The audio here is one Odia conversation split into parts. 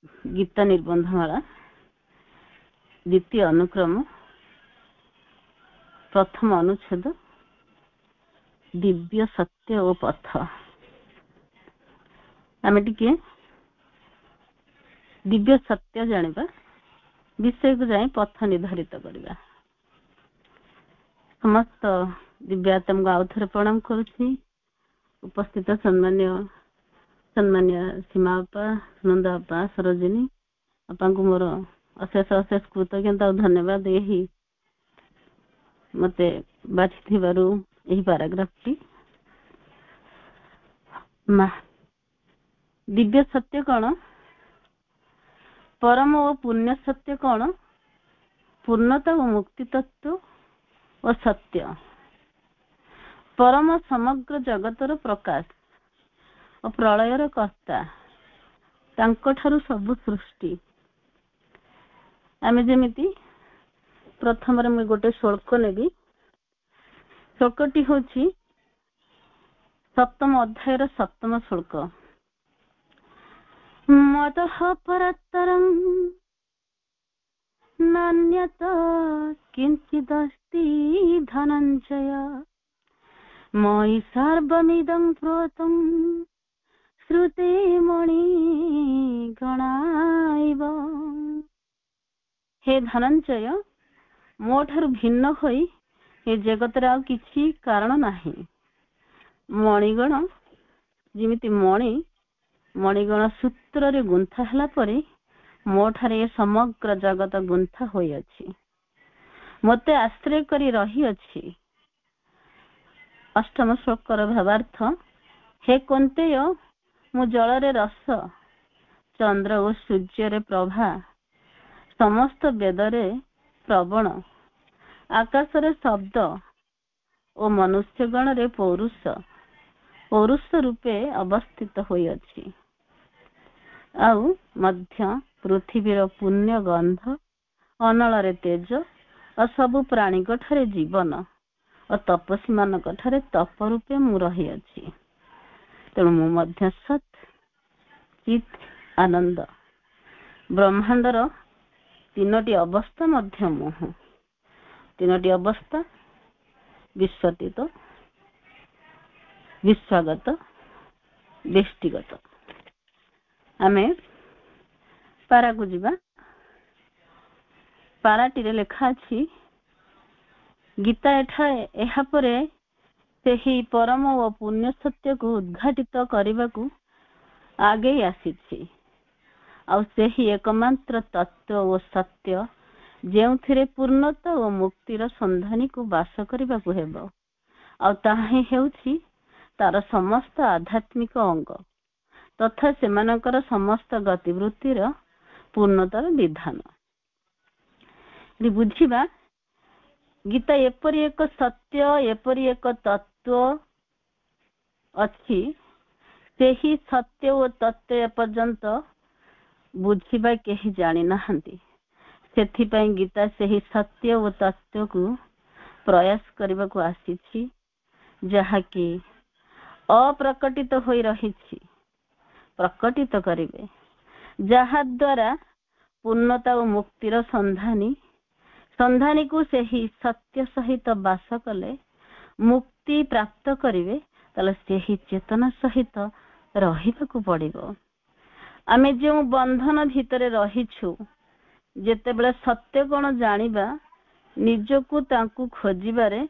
गीता निर्बंधमाला द्वितीय अनुक्रम प्रथम अनुच्छेद दिव्य सत्य और पथ। आम टिके दिव्य सत्य जानिबा विषय को जाए पथ निर्धारित करवा। समस्त दिव्यात्म को आउ थे प्रणाम करुछि। उपस्थित सम्मान्य सीमा अपा, नंद अपा, सरोजिनी अपा को मोर अशेष अशेष कृतज्ञता और धन्यवाद। यही मते बाछि यही पैराग्राफ टी दिव्य सत्य कौन, परम और पुण्य सत्य कौन, पूर्णता और मुक्ति तत्व और सत्य, परम समग्र जगतर प्रकाश और प्रलयर कर्ता, तांको ठारू सब सृष्टि। आमे जेमिति प्रथम रे मैं गोटे श्लोक नेबी। श्लोकटी होछि सप्तम अध्यायर सप्तम श्लोक। मतः परत्तरं नान्यत किंचिदस्ति धनञ्जय मयि सर्वमिदं प्रोतं श्रुते मणि गणाइव। हे धनंजय, मो ठारू भिन्न होई हे जगत रे आउ किछि कारण नाही। मणिगण जिमिति मणिगण सूत्र रे गुंथा हला परे मो ठारे समग्र जगत गुंथा होई अछि, मते आश्रय करी रही अछि। अष्टम श्लोकर भावार्थ, हे कुंतेय, मु जल रे रस, चंद्र और सूर्य रे प्रभा, समस्त वेद रे प्रवण, आकाश रे शब्द और मनुष्य गण रे पौरुष रूपे अवस्थित होई अछि। आउ मध्य पृथ्वीर पुण्य गंध, अनल रे तेज और सब प्राणी ठारे जीवन और तपस्वी मान ठारे तप रूपे मु रही अछि। तेणु मु मध्य सत चित आनंद ब्रह्मांडर तीनोटी अवस्था मध्य मुह। तीनोटी अवस्था विश्वतीत, विश्वागत, व्यष्टिगत। आमे पारा को जीवा। पाराटी लेखा अछि, गीता एहा परे सेही परम और पुण्य सत्य को उद्घाटित करने को आगे आसी। आउ सेही एकमात्र तत्व और सत्य जेउथिरे पूर्णता और मुक्तिर संधानी को बास करने को हेबो। आउ ताही हेउछि तार समस्त आध्यात्मिक अंग तथा सेमानकर समस्त गतिवृत्तिर पूर्णतार विधान। बुझिबा, गीता एपरि एक सत्य, एपरि एक तत्व अछि, सेही सत्य और तत्व एपर्यंत बुझिबा केही जानि नाहंती। सेथिपई गीता सेही सत्य और तत्व को प्रयास करबा को आसीछि, जहा कि अप्रकटित होई रहिछि, प्रकटित करिवे, जहा द्वारा पूर्णता और मुक्तिर संधानी को सेही सत्य सहित बास कले मुक्ति प्राप्त करिवे। तले सेही चेतना सहित रहिबा को पड़िबो। आमे जो बंधन भितरे रहिछु, जेतेबेले सत्य कोन जानिबा, निजको तांकु खोजिबारे,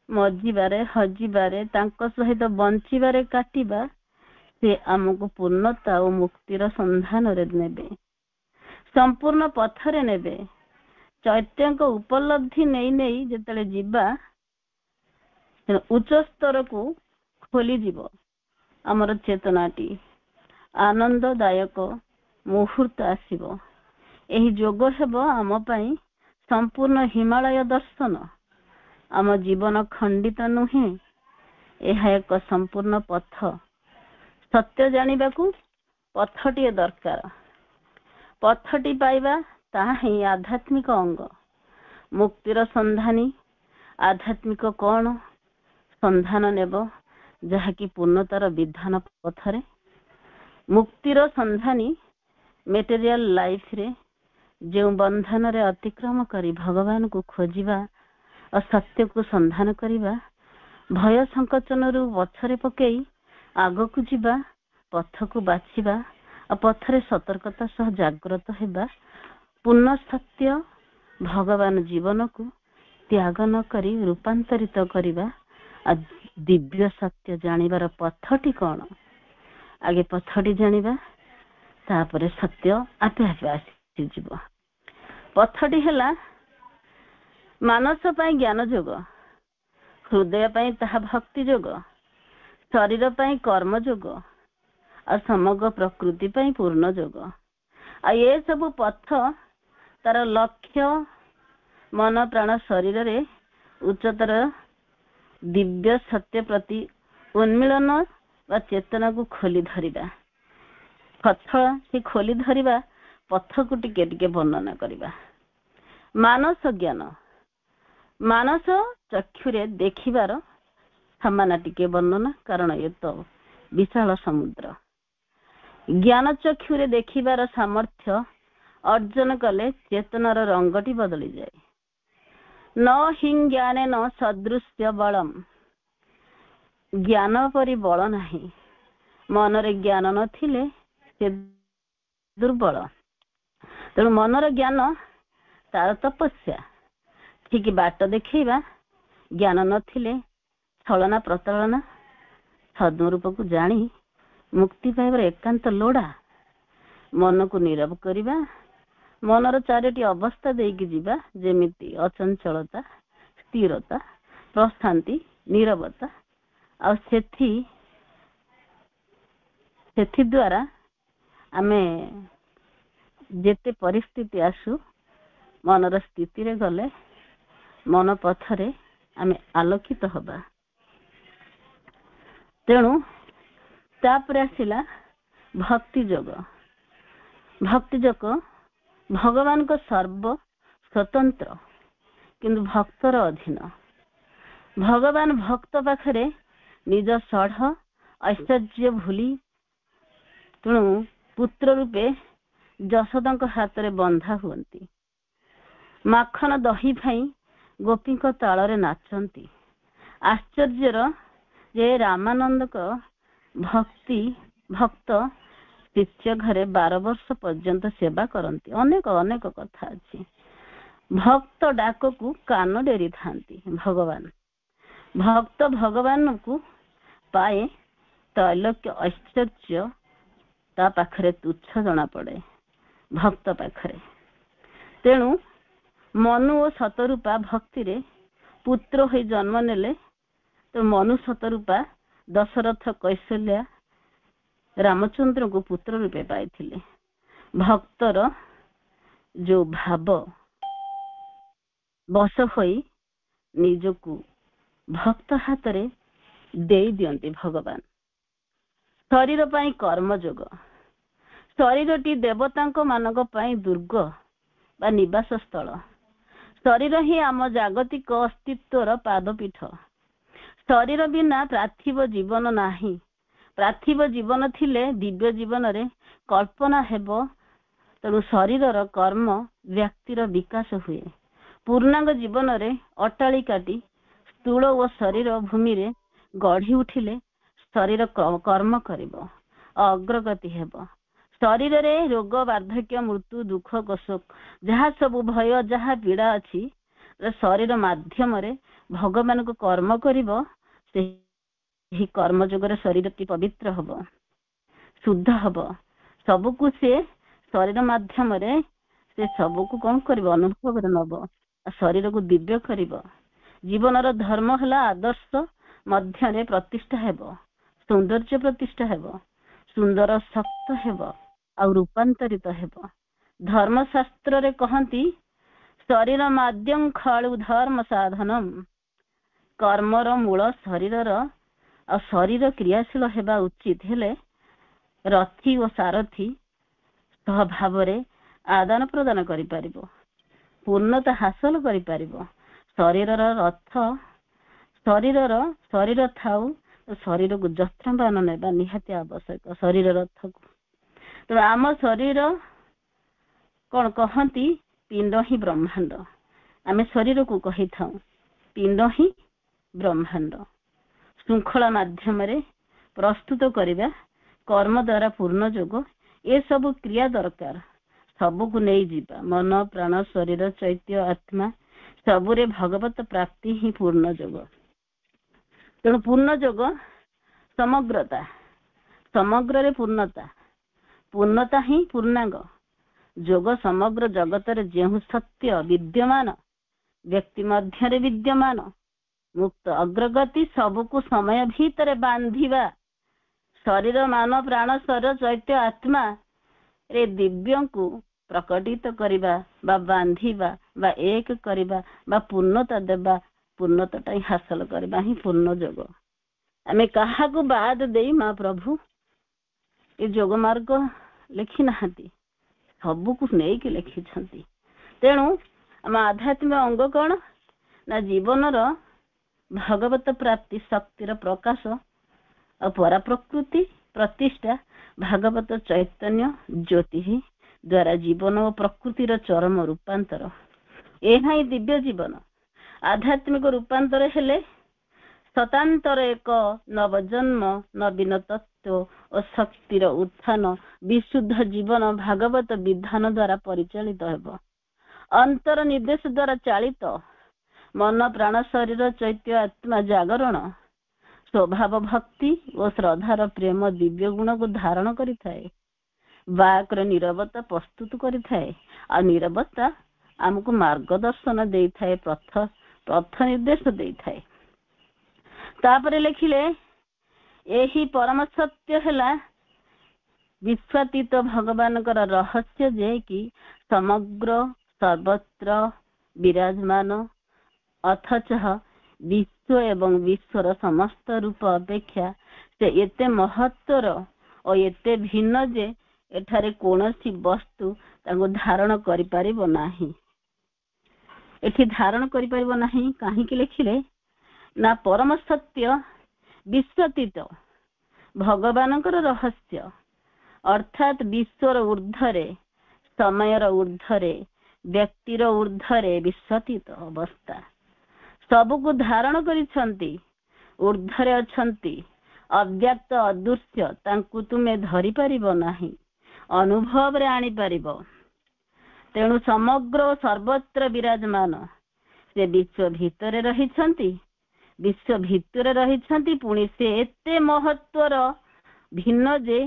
मजिबारे, हजिबारे, तांको सहित बंचिबारे काटिबा, से आमको पूर्णता और मुक्तिर संधान रे नेबे, संपूर्ण पथरे नेबे। चैत्य को उपलब्धि नहीं जेतले जीवा उच्च स्तर को खोली जीव आमर चेतनाटी आनंददायक मुहूर्त आसीबो। एही जोग हेबो आम पई संपूर्ण हिमालय दर्शन। आम जीवन खंडित नुहे, यह एक संपूर्ण पथ। सत्य जानिबाकू पथटी दरकार। पथटी पाइबा ताही आध्यात्मिक अंग। मुक्तिर संधानी आध्यात्मिक कौन संधान नेब, जहाँकि पूर्णतार विधान पथरे। मुक्तिर संधानी ମେଟେରିଆଲ ଲାଇଫରେ ଯେଉଁ ବନ୍ଧନରେ ଅତିକ୍ରମ କରି ଭଗବାନଙ୍କୁ ଖୋଜିବା ଓ ସତ୍ୟକୁ ସନ୍ଧାନ କରିବା, ଭୟ ସଂକୋଚନରୁ ପଛରେ ପକେଇ ଆଗକୁ ଯିବା, ପଥକୁ ବାଛିବା ଆଉ ପଥରେ ସତର୍କତା ସହ ଜାଗ୍ରତ ହେବା, ପୂର୍ଣ୍ଣ ସତ୍ୟ ଭଗବାନ ଜୀବନକୁ ତ୍ୟାଗ ନ କରି ରୂପାନ୍ତରିତ କରିବା ଆଉ ଦିବ୍ୟ ସତ୍ୟ ଜାଣିବାର ପଥଟି କ'ଣ? ଆଗେ ପଥଟି ଜାଣିବା, ତାପରେ ସତ୍ୟ ଆପେ ଆପେ ଆସିଯିବ। ପଥଟି ହେଲା ମାନସ ପାଇଁ ଜ୍ଞାନ ଯୋଗ, ହୃଦୟ ପାଇଁ ତାହା ଭକ୍ତି ଯୋଗ, ଶରୀର ପାଇଁ କର୍ମ ଯୋଗ ଆଉ ସମଗ୍ର ପ୍ରକୃତି ପାଇଁ ପୂର୍ଣ୍ଣ ଯୋଗ। ଆଉ ଏ ସବୁ ପଥ ତାର ଲକ୍ଷ୍ୟ ମନ ପ୍ରାଣ ଶରୀରରେ ଉଚ୍ଚତର ଦିବ୍ୟ ସତ୍ୟ ପ୍ରତି ଉନ୍ମିଳନ ବା ଚେତନାକୁ ଖୋଲି ଧରିବା। ପଥ ସେ ଖୋଲି ଧରିବା ପଥକୁ ଟିକେ ଟିକେ ବର୍ଣ୍ଣନା କରିବା। ମାନସ ଜ୍ଞାନ, ମାନସ ଚକ୍ଷୁରେ ଦେଖିବାର ସମାନ ଟିକେ ବର୍ଣ୍ଣନା, କାରଣ ଏ ତ ବିଶାଳ ସମୁଦ୍ର। ଜ୍ଞାନ ଚକ୍ଷୁରେ ଦେଖିବାର ସାମର୍ଥ୍ୟ ଅର୍ଜନ କଲେ ଚେତନାର ରଙ୍ଗଟି ବଦଳିଯାଏ। ନ ହିଁ ଜ୍ଞାନେନ ସଦୃଶ୍ୟ ବଳମ୍, ଜ୍ଞାନ ପରି ବଳ ନାହିଁ। ମନରେ ଜ୍ଞାନ ନଥିଲେ ସେ ଦୁର୍ବଳ। ତେଣୁ ମନର ଜ୍ଞାନ ତାର ତପସ୍ୟା। ଠିକ ବାଟ ଦେଖେଇବା, ଜ୍ଞାନ ନଥିଲେ ଛଳନା ପ୍ରତାରଣା, ସଦ୍ମରୂପକୁ ଜାଣି ମୁକ୍ତି ପାଇବାର ଏକାନ୍ତ ଲୋଡ଼ା। ମନକୁ ନୀରବ କରିବା, ମନର ଚାରୋଟି ଅବସ୍ଥା ଦେଇକି ଯିବା, ଯେମିତି ଅଚଞ୍ଚଳତା, ସ୍ଥିରତା, ପ୍ରଶାନ୍ତି, ନୀରବତା। ଆଉ ସେଥି ଦ୍ୱାରା ଆମେ ଯେତେ ପରିସ୍ଥିତି ଆସୁ, ମନର ସ୍ଥିତିରେ ଗଲେ ମନ ପଥରେ ଆମେ ଆଲୋକିତ ହବା। ତେଣୁ ତାପରେ ଆସିଲା ଭକ୍ତି ଯୋଗ। ଭକ୍ତି ଯୋଗ ଭଗବାନଙ୍କ ସର୍ବ ସ୍ୱତନ୍ତ୍ର, କିନ୍ତୁ ଭକ୍ତର ଅଧୀନ। ଭଗବାନ ଭକ୍ତ ପାଖରେ ନିଜ ଷଢ଼ ଐଶ୍ୱର୍ଯ୍ୟ ଭୁଲି, ତେଣୁ ପୁତ୍ର ରୂପେ ଯଶୋଦାଙ୍କ ହାତରେ ବନ୍ଧା ହୁଅନ୍ତି। ମାଖନ ଦହି ପାଇଁ ଗୋପୀଙ୍କ ତାଳରେ ନାଚନ୍ତି। ଆଶ୍ଚର୍ଯ୍ୟର ଯେ ରାମାନନ୍ଦଙ୍କ ଭକ୍ତ ଶିଷ୍ୟ ଘରେ 12 ବର୍ଷ ପର୍ଯ୍ୟନ୍ତ ସେବା କରନ୍ତି। ଅନେକ ଅନେକ କଥା ଅଛି। ଭକ୍ତ ଡାକକୁ କାନ ଡେରିଥାନ୍ତି। ଭକ୍ତ ଭଗବାନଙ୍କୁ ପାଏ, ତୈଲକ୍ୟ ଐଶ୍ୱର୍ଯ୍ୟ ତା ପାଖରେ ତୁଚ୍ଛ ଜଣା ପଡେ ଭକ୍ତ ପାଖରେ। ତେଣୁ ମନୁ ଓ ଶତରୂପା ଭକ୍ତିରେ ପୁତ୍ର ହୋଇ ଜନ୍ମ ନେଲେ। ତ ମନୁ ଶତରୂପା ଦଶରଥ କୌଶଲ୍ୟା ରାମଚନ୍ଦ୍ରଙ୍କୁ ପୁତ୍ର ରୂପେ ପାଇଥିଲେ। ଭକ୍ତର ଯୋଉ ଭାବ ବଶ ହୋଇ ନିଜକୁ ଭକ୍ତ ହାତରେ ଦେଇ ଦିଅନ୍ତି ଭଗବାନ। ଶରୀର ପାଇଁ କର୍ମଯୋଗ। ଶରୀରଟି ଦେବତାଙ୍କ ମାନଙ୍କ ପାଇଁ ଦୁର୍ଗ ବା ନିବାସ ସ୍ଥଳ। ଶରୀର ହିଁ ଆମ ଜାଗତିକ ଅସ୍ତିତ୍ୱର ପାଦପୀଠ। ଶରୀର ବିନା ପାର୍ଥିବ ଜୀବନ ନାହିଁ। ପାର୍ଥିବ ଜୀବନ ଥିଲେ ଦିବ୍ୟ ଜୀବନରେ କଳ୍ପନା ହେବ। ତେଣୁ ଶରୀରର କର୍ମ ବ୍ୟକ୍ତିର ବିକାଶ ହୁଏ। ପୂର୍ଣ୍ଣାଙ୍ଗ ଜୀବନରେ ଅଟ୍ଟାଳିକାଟି ସ୍ଥୂଳ ଓ ଶରୀର ଭୂମିରେ ଗଢି ଉଠିଲେ ଶରୀର କର୍ମ କରିବ, ଅଗ୍ରଗତି ହେବ। ଶରୀରରେ ରୋଗ, ବାର୍ଦ୍ଧକ୍ୟ, ମୃତ୍ୟୁ, ଦୁଃଖ, ଯାହା ସବୁ ଭୟ, ଯାହା ପୀଡା ଅଛି, ଶରୀର ମାଧ୍ୟମରେ ଭଗବାନଙ୍କୁ କର୍ମ କରିବ। ସେହି କର୍ମ ଯୋଗରେ ଶରୀରଟି ପବିତ୍ର ହବ, ଶୁଦ୍ଧ ହବ। ସବୁକୁ ସେ ଶରୀର ମାଧ୍ୟମରେ ସେ ସବୁକୁ କଣ କରିବ? ଅନୁଭବରେ ନବ। ଶରୀରକୁ ଦିବ୍ୟ କରିବ। ଜୀବନର ଧର୍ମ ହେଲା ଆଦର୍ଶ ମଧ୍ୟରେ ପ୍ରତିଷ୍ଠା ହେବ, ସୌନ୍ଦର୍ଯ୍ୟ ପ୍ରତିଷ୍ଠା ହେବ, ସୁନ୍ଦର ଶକ୍ତ ହେବ ଆଉ ରୂପାନ୍ତରିତ ହେବ। ଧର୍ମଶାସ୍ତ୍ରରେ କହନ୍ତି, ଶରୀର ମାଧ୍ୟମ ଖଳୁ ଧର୍ମ ସାଧନମ୍। କର୍ମର ମୂଳ ଶରୀରର, ଆଉ ଶରୀର କ୍ରିୟାଶୀଳ ହେବା ଉଚିତ ହେଲେ ରଥୀ ଓ ସାରଥୀ ସହଭାବରେ ଆଦାନ ପ୍ରଦାନ କରିପାରିବ, ପୂର୍ଣ୍ଣତା ହାସଲ କରିପାରିବ। ଶରୀରର ରଥ, ଶରୀର ଥାଉ ଶରୀରକୁ ଯତ୍ନବାନ ନେବା ନିହାତି ଆବଶ୍ୟକ। ଶରୀର ରଥକୁ। ତେଣୁ ଆମ ଶରୀର କ'ଣ କହନ୍ତି? ପିଣ୍ଡ ହିଁ ବ୍ରହ୍ମାଣ୍ଡ। ଆମେ ଶରୀରକୁ କହିଥାଉ ପିଣ୍ଡ ହିଁ ବ୍ରହ୍ମାଣ୍ଡ। ଶୃଙ୍ଖଳା ମାଧ୍ୟମରେ ପ୍ରସ୍ତୁତ କରିବା, କର୍ମ ଦ୍ୱାରା ପୂର୍ଣ୍ଣ ଯୋଗ, ଏସବୁ କ୍ରିୟା ଦରକାର। ସବୁକୁ ନେଇଯିବା, ମନ ପ୍ରାଣ ଶରୀର ଚୈତ୍ୟ ଆତ୍ମା ସବୁରେ ଭଗବତ ପ୍ରାପ୍ତି ହିଁ ପୂର୍ଣ୍ଣ ଯୋଗ। ତେଣୁ ପୂର୍ଣ୍ଣ ଯୋଗ ସମଗ୍ରତା, ସମଗ୍ରରେ ପୂର୍ଣ୍ଣତା, ପୂର୍ଣ୍ଣତା ହିଁ ପୂର୍ଣ୍ଣାଙ୍ଗ ଯୋଗ। ସମଗ୍ର ଜଗତରେ ଯେଉଁ ସତ୍ୟ ବିଦ୍ୟମାନ, ବ୍ୟକ୍ତି ମଧ୍ୟରେ ବିଦ୍ୟମାନ, ମୁକ୍ତ ଅଗ୍ରଗତି ସବୁକୁ ସମୟ ଭିତରେ ବାନ୍ଧିବା, ଶରୀର ମାନ ପ୍ରାଣ ଶରୀର ଚୈତ୍ୟ ଆତ୍ମା ରେ ଦିବ୍ୟଙ୍କୁ ପ୍ରକଟିତ କରିବା ବା ବାନ୍ଧିବା ବା ଏକ କରିବା ବା ପୂର୍ଣ୍ଣତା ଦେବା, ପୂର୍ଣ୍ଣତାଟା ହିଁ ହାସଲ କରିବା ହିଁ ପୂର୍ଣ୍ଣ ଯୋଗ। ଆମେ କାହାକୁ ବାଦ ଦେଇ ମହାପ୍ରଭୁ ଏ ଯୋଗ ମାର୍ଗ ଲେଖି ନାହାନ୍ତି, ସବୁକୁ ନେଇକି ଲେଖିଛନ୍ତି। ତେଣୁ ଆମ ଆଧ୍ୟାତ୍ମିକ ଅଙ୍ଗ କ'ଣ ନା ଜୀବନର ଭଗବତ ପ୍ରାପ୍ତି, ଶକ୍ତିର ପ୍ରକାଶ ଆଉ ପରାପ୍ରକୃତି ପ୍ରତିଷ୍ଠା, ଭାଗବତ ଚୈତନ୍ୟ ଜ୍ୟୋତି ଦ୍ୱାରା ଜୀବନ ଓ ପ୍ରକୃତିର ଚରମ ରୂପାନ୍ତର। ଏହା ହିଁ ଦିବ୍ୟ ଜୀବନ। ଆଧ୍ୟାତ୍ମିକ ରୂପାନ୍ତର ହେଲେ ଶତାନ୍ତର ଏକ ନବଜନ୍ମ, ନବୀନ ତତ୍ତ୍ୱ ଓ ଶକ୍ତିର ଉତ୍ଥାନ, ବିଶୁଦ୍ଧ ଜୀବନ ଭାଗବତ ବିଧାନ ଦ୍ୱାରା ପରିଚାଳିତ ହେବ। ଅନ୍ତର ନିର୍ଦ୍ଦେଶ ଦ୍ୱାରା ଚାଳିତ ମନ ପ୍ରାଣ ଶରୀର ଚୈତ୍ୟ ଆତ୍ମା ଜାଗରଣ, ସ୍ୱଭାବ ଭକ୍ତି ଓ ଶ୍ରଦ୍ଧାର ପ୍ରେମ ଦିବ୍ୟ ଗୁଣକୁ ଧାରଣ କରିଥାଏ। ବାକ୍ର ନୀରବତା ପ୍ରସ୍ତୁତ କରିଥାଏ, ଆଉ ନୀରବତା ଆମକୁ ମାର୍ଗଦର୍ଶନ ଦେଇଥାଏ, ପଥ ନିର୍ଦ୍ଦେଶ ଦେଇଥାଏ। ତାପରେ ଲେଖିଲେ, ଏହି ପରମ ସତ୍ୟ ହେଲା ବିଶ୍ୱାତୀତ ଭଗବାନଙ୍କର ରହସ୍ୟ, ଯେ କି ସମଗ୍ର ସର୍ବତ୍ର ବିରାଜମାନ, ଅଥଚ ବିଶ୍ୱ ଏବଂ ବିଶ୍ୱର ସମସ୍ତ ରୂପ ଅପେକ୍ଷା ସେ ଏତେ ମହତ୍ୱର ଓ ଏତେ ଭିନ୍ନ ଯେ ଏଠାରେ କୌଣସି ବସ୍ତୁ ତାଙ୍କୁ ଧାରଣ କରିପାରିବ ନାହିଁ। ଏଠି ଧାରଣ କରିପାରିବ ନାହିଁ କାହିଁକି ଲେଖିଲେ ନା ପରମ ସତ୍ୟ ବିଶ୍ୱାତୀତ ଭଗବାନଙ୍କର ରହସ୍ୟ, ଅର୍ଥାତ୍ ବିଶ୍ୱର ଊର୍ଦ୍ଧ୍ୱରେ, ସମୟର ଊର୍ଦ୍ଧ୍ୱରେ, ବ୍ୟକ୍ତିର ଊର୍ଦ୍ଧ୍ୱରେ ବିଶ୍ୱାତୀତ ଅବସ୍ଥା। ସବୁକୁ ଧାରଣ କରିଛନ୍ତି, ଊର୍ଦ୍ଧ୍ୱରେ ଅଛନ୍ତି, ଅବ୍ୟକ୍ତ ଅଦୃଶ୍ୟ, ତାଙ୍କୁ ତୁମେ ଧରିପାରିବ ନାହିଁ, ଅନୁଭବରେ ଆଣିପାରିବ। ତେଣୁ ସମଗ୍ର ସର୍ବତ୍ର ବିରାଜମାନ, ସେ ବିଶ୍ୱ ଭିତରେ ରହିଛନ୍ତି, ବିଶ୍ୱ ଭିତରେ ରହିଛନ୍ତି, ପୁଣି ସେ ଏତେ ମହତ୍ୱର ଭିନ୍ନ ଯେ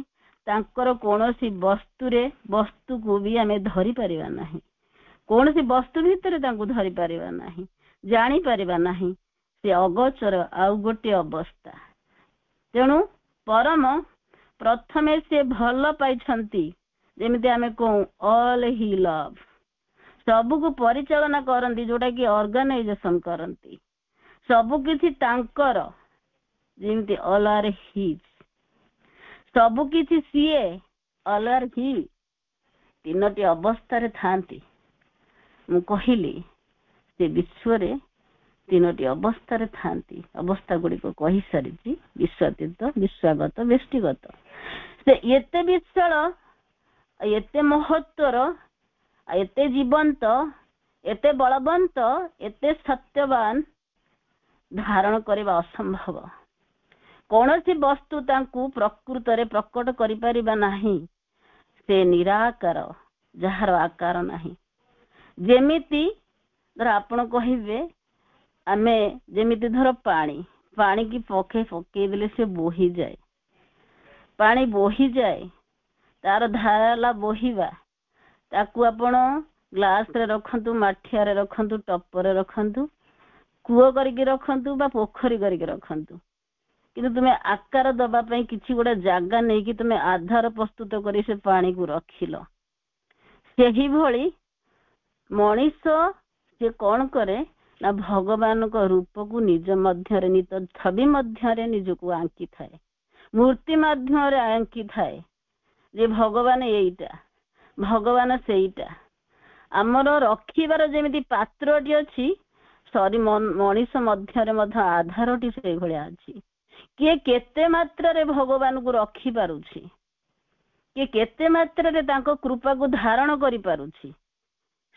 ତାଙ୍କର କୌଣସି ବସ୍ତୁକୁ ବି ଆମେ ଧରିପାରିବା ନାହିଁ, କୌଣସି ବସ୍ତୁ ଭିତରେ ତାଙ୍କୁ ଧରିପାରିବା ନାହିଁ, ଜାଣିପାରିବା ନାହିଁ। ସେ ଅଗୋଚର ଆଉ ଗୋଟିଏ ଅବସ୍ଥା। ତେଣୁ ପରମ ପ୍ରଥମେ ସେ ଭଲ ପାଇଛନ୍ତି, ଯେମିତି ଆମେ କହୁ ଅଲ୍ ହି ଲଭ୍, ସବୁକୁ ପରିଚାଳନା କରନ୍ତି, ଯୋଉଟା କି ଅର୍ଗାନାଇଜେସନ କରନ୍ତି, ସବୁ କିଛି ତାଙ୍କର, ଯେମିତି ଅଲ୍ ଆର୍ ହିଜ୍, ସବୁ କିଛି ସିଏ, ଅଲ୍ ଆର୍ ହି, ତିନୋଟି ଅବସ୍ଥାରେ ଥାନ୍ତି। ମୁଁ କହିଲି ସେ ବିଶ୍ୱରେ ତିନୋଟି ଅବସ୍ଥାରେ ଥାନ୍ତି। ଅବସ୍ଥା ଗୁଡ଼ିକ କହିସାରିଛି, ବିଶ୍ୱାତୀତ, ବିଶ୍ୱାଗତ, ବ୍ୟଷ୍ଟିଗତ। ସେ ଏତେ ବିଶାଳ, ଏତେ ମହତ୍ୱର, ଏତେ ଜୀବନ୍ତ, ଏତେ ବଳବନ୍ତ, ଏତେ ସତ୍ୟବାନ, ଧାରଣ କରିବା ଅସମ୍ଭବ। କୌଣସି ବସ୍ତୁ ତାଙ୍କୁ ପ୍ରକୃତରେ ପ୍ରକଟ କରିପାରିବା ନାହିଁ। ସେ ନିରାକାର, ଯାହାର ଆକାର ନାହିଁ। ଯେମିତି ଧର ଆପଣ କହିବେ, ଆମେ ଯେମିତି ଧର ପାଣିକି ପକେଇଦେଲେ ସେ ବୋହିଯାଏ, ପାଣି ବୋହିଯାଏ, ତାର ଧାରା ହେଲା ବୋହିବା। ତାକୁ ଆପଣ ଗ୍ଲାସରେ ରଖନ୍ତୁ, ମାଠିଆରେ ରଖନ୍ତୁ, ଟପରେ ରଖନ୍ତୁ, କୂଅ କରିକି ରଖନ୍ତୁ ବା ପୋଖରୀ କରିକି ରଖନ୍ତୁ, କିନ୍ତୁ ତୁମେ ଆକାର ଦେବା ପାଇଁ କିଛି ଗୋଟେ ଜାଗା ନେଇକି ତୁମେ ଆଧାର ପ୍ରସ୍ତୁତ କରି ସେ ପାଣିକୁ ରଖିଲ। ସେହିଭଳି ମଣିଷ ସେ କ'ଣ କରେ ନା ଭଗବାନଙ୍କ ରୂପକୁ ନିଜ ମଧ୍ୟରେ, ନିଜ ଛବି ମଧ୍ୟରେ ନିଜକୁ ଆଙ୍କିଥାଏ, ମୂର୍ତ୍ତି ମାଧ୍ୟମରେ ଆଙ୍କିଥାଏ ଯେ ଭଗବାନ ଏଇଟା, ଭଗବାନ ସେଇଟା। ଆମର ରଖିବାର ଯେମିତି ପାତ୍ରଟି ଅଛି, ମଣିଷ ମଧ୍ୟରେ ମଧ୍ୟ ଆଧାରଟି ସେଇଭଳିଆ ଅଛି। କିଏ କେତେ ମାତ୍ରାରେ ଭଗବାନଙ୍କୁ ରଖିପାରୁଛି, कि केते मात्रा तांको कृपा को धारण करि पारुछि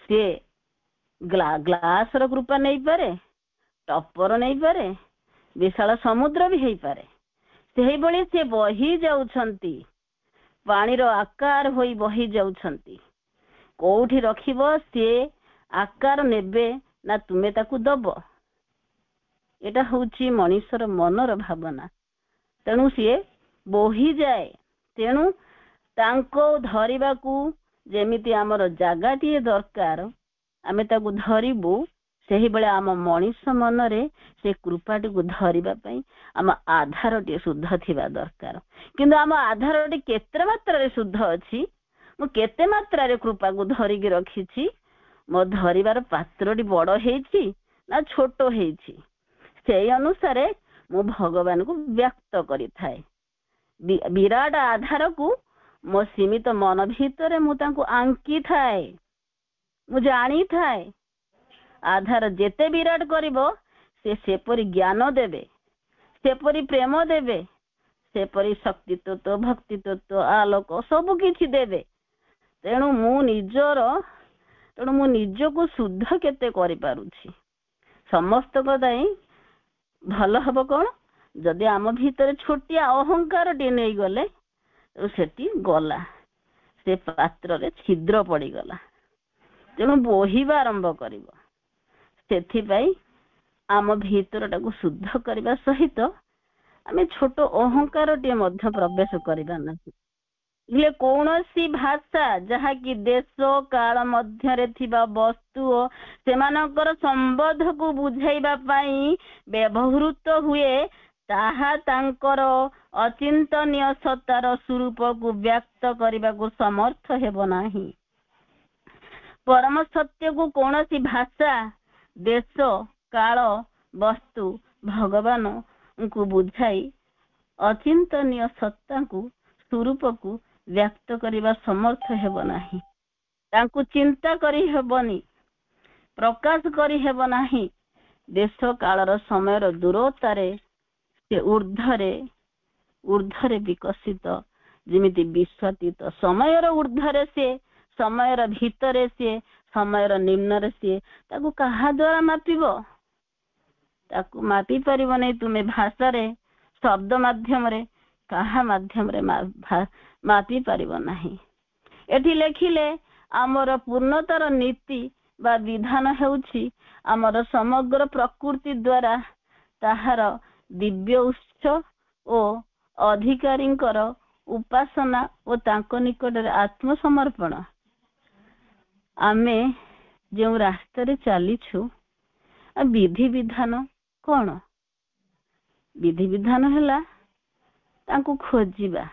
से ग्लास रो कृपा नहीं पारे टपर नहीं पारे विशाल समुद्र भी हेई पारे सेही बळी से बही जाउछंती पानी रो आकार होई बही जाउछंती कोठी रखिबो से आकार नेबे ना तुमे ताकू दब एटा होउची मनुष्यर मनर भावना तेणु सी बोही जाए तेणु तांको धरिबाकू जेमिति आमर जागाटिए दरकार आमे ताकू धरिबू सेही बेले आम मनुष्य मनरे से कृपाटी को धरिबा पई आम आधारटी शुद्ध थिबा दरकार किंतु आम आधारटी केते मात्रा रे शुद्ध अछि मु केते मात्रा रे कृपा को धरि के रखिछि मो धरिबार पात्रटी बड़ हेछि ना छोट हेछि सेही अनुसार मु भगवान को व्यक्त करि थाए विराट आधार को मो सीमित मन भीतर मु तांको आंकी थाए मु जानी थाए आधार जेते विराट करिवो से सेपरि ज्ञान देबे सेपरि प्रेम देबे सेपरि शक्ति तत्व भक्ति तत्व आलोक सब किछि देबे तेणु मु निजको शुद्ध केते करि पारुछि समस्त कदाई भल हबो कोन जदि आम भीतर छोटिया अहंकार टी नहीं गले सेठी गला से पात्र रे छिद्र पड़ी गला तेणु बोहिबा आरंभ करिवो सेथि पई आम भीतर टाको शुद्ध करबा सहित आमे छोट अहंकार टी मध्य प्रवेश करबा नाही इले कोनोसी भाषा जहा कि देश काल मध्य रे थिबा वस्तु सेमानकर संबंध को बुझाइबा पई व्यवहृत हुए ताहा तांकर अचिंतनीय सत्तार स्वरूप को व्यक्त करबा को समर्थ हेबो नाही परम सत्य को कोनोसी भाषा देश काल वस्तु भगवान को बुझाई अचिंतनीय सत्ता को स्वरूप को व्यक्त करबा समर्थ हेबो नाही तांको चिंता करि हेबनी प्रकाश करि हेबो नाही देश कालर समयर दूरतारे से ऊर्ध्वरे विकसित जेमिति विश्वातीत समयर ऊर्ध्वरे से समयर भीतरे से समयर निम्नरे से ताको कहा द्वारा मापिबो ताको मापी परिबो नै तुमे भाषा रे शब्द माध्यम रे कहा माध्यम रे मापी परिबो नाही एठी लेखिले आमर पूर्णतर नीति बा विधान हेउछि आमर समग्र प्रकृति द्वारा ताहार दिव्य उत्स ओ अधिकारींकर उपासना ओ तांको निकट रे आत्मसमर्पण आमे जो रास्ता रे चलीछु विधि विधान कौन विधि विधान हैला तांको खोजिबा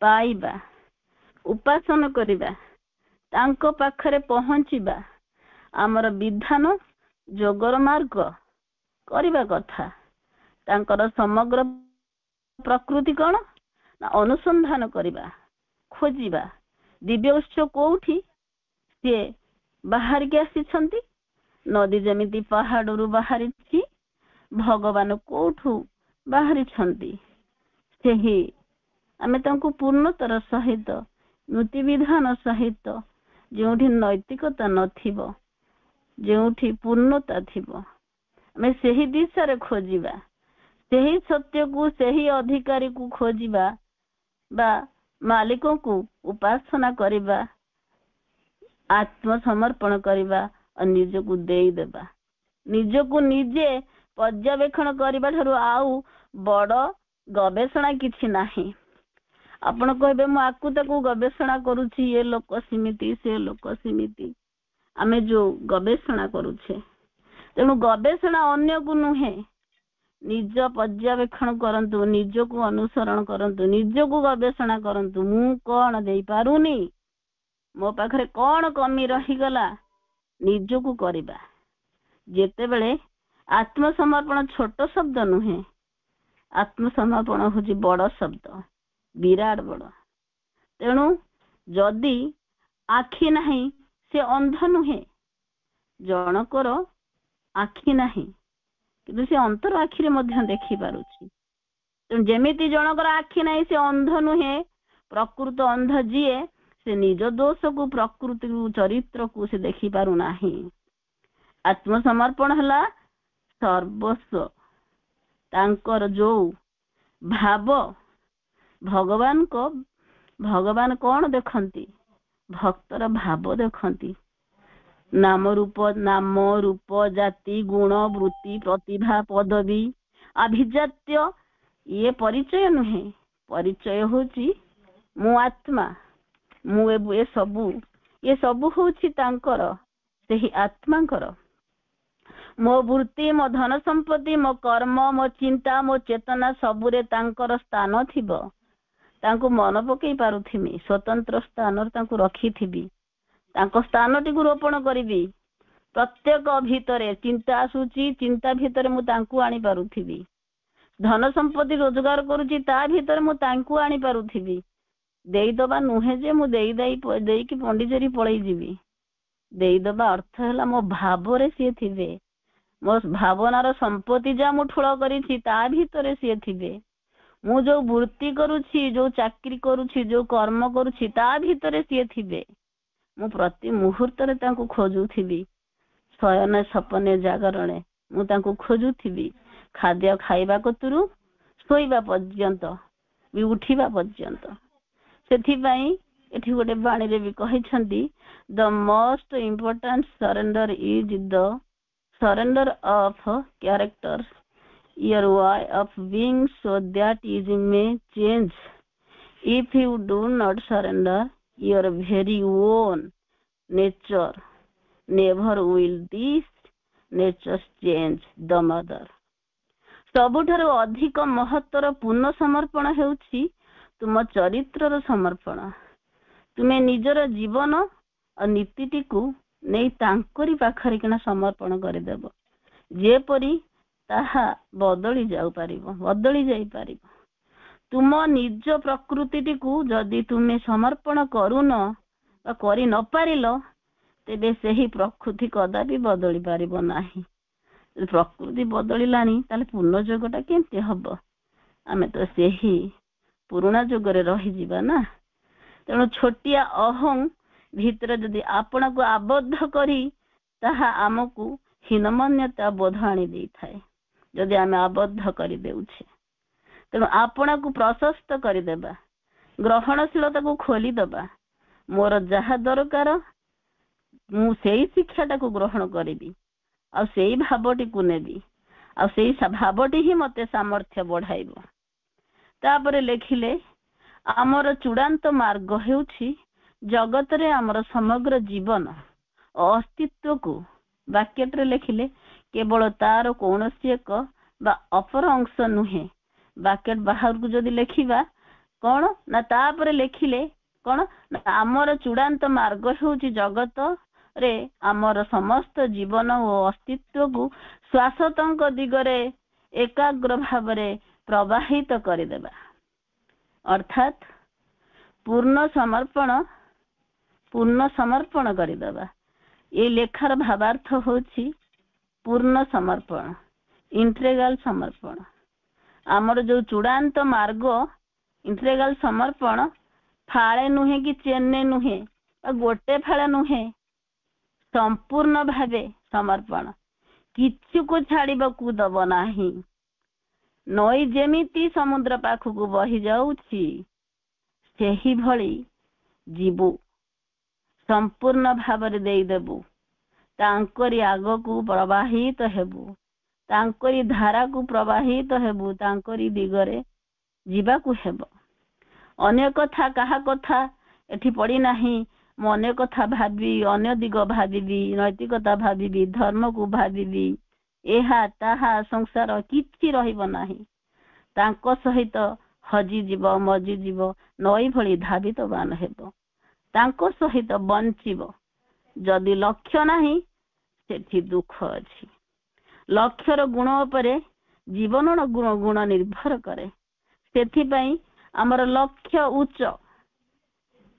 पाइबा उपासना करिबा तांको पाखरे पहुंचीबा आमर विधान जोगर मार्ग करिबा कथा तांकर समग्र प्रकृति कौन ना अनुसंधान करिबा खोजिबा दिव्य उत्स कोठी से बाहर के आसी नदी जमिति पहाड़रू बाहरी भगवान कोठू बाहरी सेही आमे तांको पूर्णतर सहित नीति विधान सहित जोठी नैतिकता नथिबो जोठी पूर्णता थिबो आमे सेही दिशा रे खोजिबा सेही सत्य को सेही अधिकारी को खोजिबा बा मालिकों को उपासना करिबा आत्मसमर्पण करिबा और निज को देई देबा निज को निजे पर्यवेक्षण करिबा थारु आउ बड़ गवेषणा किछि नाही आपण कहबे मु आकु ताकू गवेषणा करूछि ये लोक सीमिति से लोक सीमिति आमे जो गवेषणा करूछे तेणु गवेषणा अन्य को नुहे निज पर्यवेक्षण करंतु निज को अनुसरण करंतु निज को गवेषणा करंतु मु कोन देई पारुनी मो पाखरे कोन कमी रही गला निज को करिबा जेते बेले आत्मसमर्पण छोट शब्द नुहे आत्मसमर्पण होची बड़ शब्द विराट बड़ तेणु जदि आखि नहीं से अंध नुहे जनकर आखि नहीं किंतु से अंतर आखिरे मध्य देखि पारुछि तेणु जेमिति जनकर आखि नहीं से अंध नुहे ପ୍ରକୃତ ଅନ୍ଧ ଯିଏ ସେ ନିଜ ଦୋଷକୁ ପ୍ରକୃତିକୁ ଚରିତ୍ରକୁ ସେ ଦେଖିପାରୁନାହିଁ। ଆତ୍ମସମର୍ପଣ ହେଲା ସର୍ବସ୍ୱ। ତାଙ୍କର ଯୋଉ ଭାବ ଭଗବାନ କଣ ଦେଖନ୍ତି? ଭକ୍ତର ଭାବ ଦେଖନ୍ତି। ନାମ ରୂପ ଜାତି ଗୁଣ ବୃତ୍ତି ପ୍ରତିଭା ପଦବୀ ଆଭିଜାତ୍ୟ ଇଏ ପରିଚୟ ନୁହେଁ। ପରିଚୟ ହଉଛି ମୁଁ ଆତ୍ମା। ମୁଁ ଏ ସବୁ ହଉଛି ତାଙ୍କର ସେହି ଆତ୍ମାଙ୍କର। ମୋ ବୃତ୍ତି ମୋ ଧନ ସମ୍ପତ୍ତି ମୋ କର୍ମ ମୋ ଚିନ୍ତା ମୋ ଚେତନା ସବୁରେ ତାଙ୍କର ସ୍ଥାନ ଥିବ। ତାଙ୍କୁ ମନ ପକେଇ ପାରୁଥିମି, ସ୍ୱତନ୍ତ୍ର ସ୍ଥାନରେ ତାଙ୍କୁ ରଖିଥିବି। ତାଙ୍କ ସ୍ଥାନଟିକୁ ରୋପଣ କରିବି। ପ୍ରତ୍ୟେକ ଭିତରେ ଚିନ୍ତା ଆସୁଛି, ଚିନ୍ତା ଭିତରେ ମୁଁ ତାଙ୍କୁ ଆଣିପାରୁଥିବି। ଧନ ସମ୍ପତ୍ତି ରୋଜଗାର କରୁଛି, ତା ଭିତରେ ମୁଁ ତାଙ୍କୁ ଆଣିପାରୁଥିବି। ଦେଇଦବା ନୁହେଁ ଯେ ମୁଁ ଦେଇକି ପଣ୍ଡିଚେରୀ ପଳେଇ ଯିବି। ଦେଇଦବା ଅର୍ଥ ହେଲା ମୋ ଭାବରେ ସିଏ ଥିବେ। ମୋ ଭାବନାର ସମ୍ପତ୍ତି ଯାହା ମୁଁ ଠୁଳ କରିଛି ତା ଭିତରେ ସିଏ ଥିବେ। ମୁଁ ଯୋଉ ବୃତ୍ତି କରୁଛି, ଯୋଉ ଚାକିରି କରୁଛି, ଯୋଉ କର୍ମ କରୁଛି ତା ଭିତରେ ସିଏ ଥିବେ। ମୁଁ ପ୍ରତି ମୁହୂର୍ତ୍ତରେ ତାଙ୍କୁ ଖୋଜୁଥିବି। ଶୟନ ସପନେ ଜାଗରଣେ ମୁଁ ତାଙ୍କୁ ଖୋଜୁଥିବି। ଖାଦ୍ୟ ଖାଇବା କତୁରୁ ଶୋଇବା ପର୍ଯ୍ୟନ୍ତ ବି ଉଠିବା ପର୍ଯ୍ୟନ୍ତ। ସେଥିପାଇଁ ଏଠି ଗୋଟେ ବାଣୀରେ ବି କହିଛନ୍ତି, the most important surrender is the surrender of characters, your way of being, so that it may change. If you do not surrender your very own nature, never will this nature change the mother. ସବୁଠାରୁ ଅଧିକ ମହତ୍ତର ପୂର୍ଣ୍ଣ ସମର୍ପଣ ହେଉଛି ତୁମ ଚରିତ୍ରର ସମର୍ପଣ। ତୁମେ ନିଜର ଜୀବନ ଓ ନୀତିଟିକୁ ନେଇ ତାଙ୍କରି ପାଖରେ କିନା ସମର୍ପଣ କରିଦେବ। ଯେପରି ତାହା ବଦଳି ଯାଇପାରିବ। ତୁମ ନିଜ ପ୍ରକୃତିଟିକୁ ଯଦି ତୁମେ ସମର୍ପଣ କରୁନ ବା କରି ନ ପାରିଲ, ତେବେ ସେହି ପ୍ରକୃତି କଦାପି ବଦଳି ପାରିବ ନାହିଁ। ଯଦି ପ୍ରକୃତି ବଦଳିଲାନି ତାହେଲେ ପୂର୍ଣ୍ଣ ଯୋଗଟା କେମିତି ହବ? ଆମେ ତ ସେହି ପୁରୁଣା ଯୁଗରେ ରହିଯିବା ନା। ତେଣୁ ଛୋଟିଆ ଅହଂ ଭିତରେ ଯଦି ଆପଣଙ୍କୁ ଆବଦ୍ଧ କରି ତାହା ଆମକୁ ହୀନମନ୍ୟତା ବୋଧ ଆଣି ଦେଇଥାଏ, ଯଦି ଆମେ ଆବଦ୍ଧ କରିଦେଉଛେ। ତେଣୁ ଆପଣଙ୍କୁ ପ୍ରଶସ୍ତ କରିଦେବା, ଗ୍ରହଣଶୀଳତାକୁ ଖୋଲିଦେବା। ମୋର ଯାହା ଦରକାର ମୁଁ ସେଇ ଶିକ୍ଷାଟାକୁ ଗ୍ରହଣ କରିବି, ଆଉ ସେଇ ଭାବଟିକୁ ନେବି, ଆଉ ସେଇ ଭାବଟି ହିଁ ମତେ ସାମର୍ଥ୍ୟ ବଢାଇବ। ତାପରେ ଲେଖିଲେ, ଆମର ଚୂଡାନ୍ତ ମାର୍ଗ ହେଉଛି ଜଗତରେ ଆମର ସମଗ୍ର ଜୀବନ ଓ ଅସ୍ତିତ୍ୱକୁ, ବାକ୍ୟଟିରେ ଲେଖିଲେ କେବଳ ତାର କୌଣସି ଏକ ବା ଅପର ଅଂଶ ନୁହେଁ। ବାକ୍ୟ ବାହାରକୁ ଯଦି ଲେଖିବା କଣ ନା, ତାପରେ ଲେଖିଲେ କଣ ନା, ଆମର ଚୂଡାନ୍ତ ମାର୍ଗ ହେଉଛି ଜଗତରେ ଆମର ସମସ୍ତ ଜୀବନ ଓ ଅସ୍ତିତ୍ୱକୁ ଶାଶ୍ୱତଙ୍କ ଦିଗରେ ଏକାଗ୍ର ଭାବରେ ପ୍ରବାହିତ କରିଦେବା। ଅର୍ଥାତ୍ ପୂର୍ଣ୍ଣ ସମର୍ପଣ କରିଦେବା। এই ଲେଖାର ଭାବାର୍ଥ ହେଉଛି ପୂର୍ଣ୍ଣ ସମର୍ପଣ, ଇଣ୍ଟ୍ରେଗାଲ ସମର୍ପଣ। ଆମର ଯୋଉ ଚୂଡାନ୍ତ ମାର୍ଗ ଇଣ୍ଟ୍ରେଗାଲ ସମର୍ପଣ, ଫାଳେ ନୁହେଁ କି ଚେନେ ନୁହେଁ ବା ଗୋଟେ ଫାଳେ ନୁହେଁ, ସମ୍ପୂର୍ଣ୍ଣ ଭାବେ ସମର୍ପଣ। କିଛିକୁ ଛାଡିବାକୁ ଦବ ନାହିଁ। ନଈ ଯେମିତି ସମୁଦ୍ର ପାଖକୁ ବହି ଯାଉଛି, ସେହିଭଳି ଯିବୁ, ସମ୍ପୂର୍ଣ୍ଣ ଭାବରେ ଦେଇଦେବୁ। ତାଙ୍କରି ଆଗକୁ ପ୍ରବାହିତ ହେବୁ, ତାଙ୍କରି ଧାରାକୁ ପ୍ରବାହିତ ହେବୁ, ତାଙ୍କରି ଦିଗରେ ଯିବାକୁ ହେବ। ଅନ୍ୟ କଥା କାହା କଥା ଏଠି ପଡି ନାହିଁ। ମୁଁ ଅନ୍ୟ କଥା ଭାବିବି, ଅନ୍ୟ ଦିଗ ଭାବିବି, ନୈତିକତା ଭାବିବି, ଧର୍ମକୁ ଭାବିବି, ଏହା ତାହା ସଂସାର କିଛି ରହିବ ନାହିଁ। ତାଙ୍କ ସହିତ ହଜିଯିବ, ମଜିଯିବ, ନଈ ଭଳି ଧାବିତବାନ ହେବ, ତାଙ୍କ ସହିତ ବଞ୍ଚିବ। ଯଦି ଲକ୍ଷ୍ୟ ନାହିଁ ସେଠି ଦୁଃଖ ଅଛି। ଲକ୍ଷ୍ୟର ଗୁଣ ଉପରେ ଜୀବନର ଗୁଣ ନିର୍ଭର କରେ। ସେଥିପାଇଁ ଆମର ଲକ୍ଷ୍ୟ ଉଚ୍ଚ,